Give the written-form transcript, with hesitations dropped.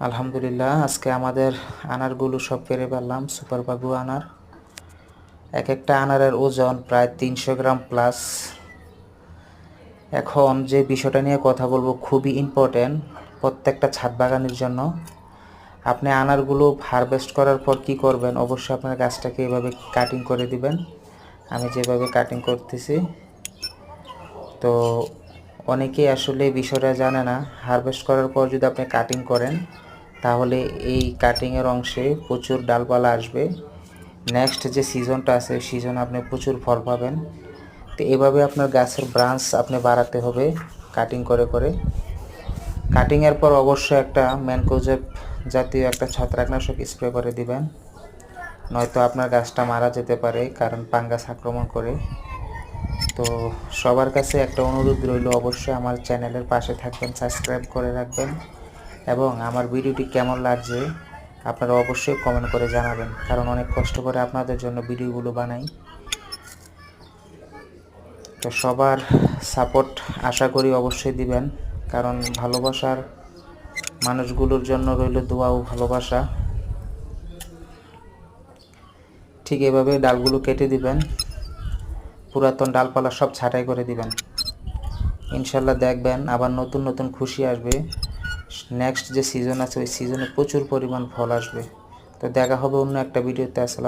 আলহামদুলিল্লাহ, আজকে আমাদের আনারগুলো সব পেরে পেলাম। সুপার বাগু আনার, এক একটা আনারের ওজন প্রায় 300 গ্রাম প্লাস। এখন যে বিষয়টা নিয়ে কথা বলবো খুবই ইম্পর্টেন্ট প্রত্যেকটা ছাদ বাগানের জন্য। আপনি আনারগুলো হারভেস্ট করার পর কি করবেন, অবশ্যই আপনার গাছটাকে এভাবে কাটিং করে দিবেন। আমি যেভাবে কাটিং করতেছি, তো অনেকেই আসলে এই বিষয়টা জানে না। হারভেস্ট করার পর যদি আপনি কাটিং করেন, তাহলে এই কাটিংয়ের অংশে প্রচুর ডালপালা আসবে। নেক্সট যে সিজনটা আছে ওই সিজনে আপনি প্রচুর ফল পাবেন। তো এভাবে আপনার গাছের ব্রাঞ্চ আপনি বাড়াতে হবে কাটিং করে করে। কাটিংয়ের পর অবশ্যই একটা ম্যানকোজেব জাতীয় একটা ছত্রাকনাশক স্প্রে করে দিবেন, নয়তো আপনার গাছটা মারা যেতে পারে, কারণ ফাঙ্গাস আক্রমণ করে। তো সবার কাছে একটা অনুরোধ রইল, অবশ্যই আমার চ্যানেলের পাশে থাকবেন, সাবস্ক্রাইব করে রাখবেন, এবং আমার ভিডিওটি কেমন লাগছে আপনারা অবশ্যই কমেন্ট করে জানাবেন, কারণ অনেক কষ্ট করে আপনাদের জন্য ভিডিওগুলো বানাই। তো সবার সাপোর্ট আশা করি অবশ্যই দিবেন, কারণ ভালোবাসার মানুষগুলোর জন্য রইল দোয়া ও ভালোবাসা। ঠিক এভাবে ডালগুলো কেটে দিবেন, পুরাতন ডালপালা সব ছাঁটাই করে দিবেন। ইনশাল্লাহ দেখবেন আবার নতুন নতুন খুশি আসবে। নেক্সট যে সিজন আছে ওই সিজনে প্রচুর পরিমাণ ফল আসবে। তো দেখা হবে অন্য একটা ভিডিওতে। আসসালাম।